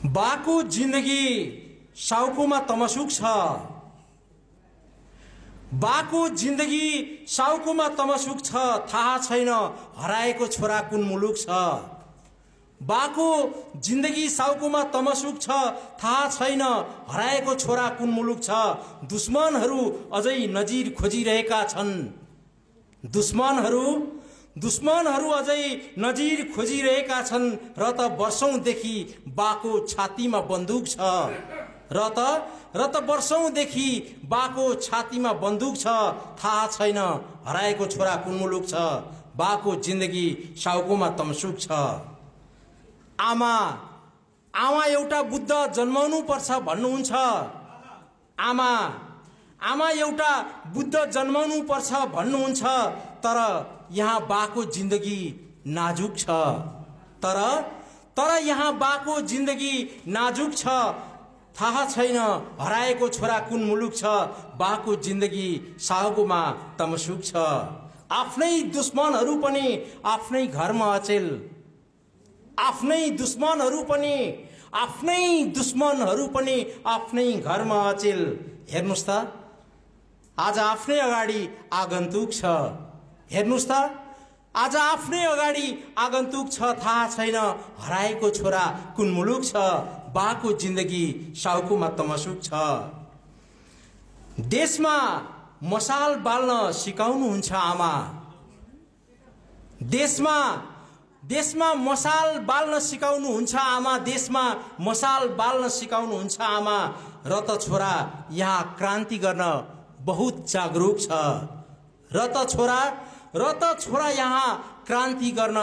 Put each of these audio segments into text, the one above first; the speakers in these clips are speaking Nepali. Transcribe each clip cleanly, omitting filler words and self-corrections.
बाको जिन्दगी साउकोमा तमसुक छ। बाको जिन्दगी साउकोमा तमसुक छ, थाहा छैन हराएको छोरा कुन मुलुक छ। बाको जिन्दगी साउकोमा तमसुक छ, थाहा छैन हराएको छोरा कुन मुलुक छ। दुश्मनहरू अझै नजिर खोजिरहेका छन्। दुश्मनहरू अझै नजिर खोजिरहेका छन्। र त वर्षौंदेखि बाको छातीमा बन्दुक छ। र त वर्षौंदेखि बाको छातीमा बन्दुक छ, थाहा छैन हराएको छोरा कुन मुलुक छ। बाको जिन्दगी साउकोमा तमसुक छ। आमा एउटा बुद्ध जन्माउनु पर्छ भन्नुहुन्छ। आमा एउटा बुद्ध जन्माउनु पर्छ भन्नुहुन्छ। तर यहाँ बाको जिन्दगी नाजुक छ। तर यहाँ बाको जिन्दगी नाजुक छ, थाहा छैन हराएको छोरा कुन मुलुक छ। बाको जिन्दगी साउकोमा तमसुक छ। आफ्नै दुश्मनहरू पनि आफ्नै घरमा अचेल। आफ्नै दुश्मनहरू पनि आफ्नै घरमा अचेल। हेर्नुस् त आज आफ्नै अगाडि आगन्तुक छ। हेर्नुस् त आज आफ्नै अगाडि आगन्तुक छ, थाहा छैन हराएको छोरा कुन मुलुक छ। बाको जिन्दगी साउकोमा तमसुक छ। देशमा मसाल बाल्न सिकाउनुहुन्छ आमा। देशमा मसाल बाल्न सिकाउनुहुन्छ आमा। देशमा मसाल बाल्न सिकाउनुहुन्छ आमा। र त छोरा यहाँ क्रान्ति गर्न बहुत जागरुक छ। र त छोरा यहाँ क्रान्ति गर्न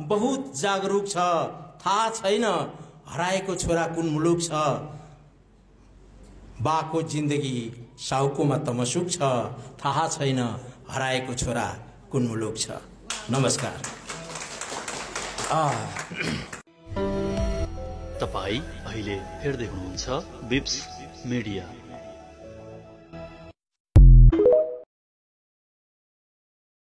बहुत जागरुक छ। थाहा छैन हराएको छोरा कुन मुलुक छ। बाको जिन्दगी साउकोमा तमसुक छ, थाहा छैन हराएको छोरा कुन मुलुक छ। नमस्कार। तपाई अहिले हेर्दै हुनुहुन्छ बिप्स मिडिया।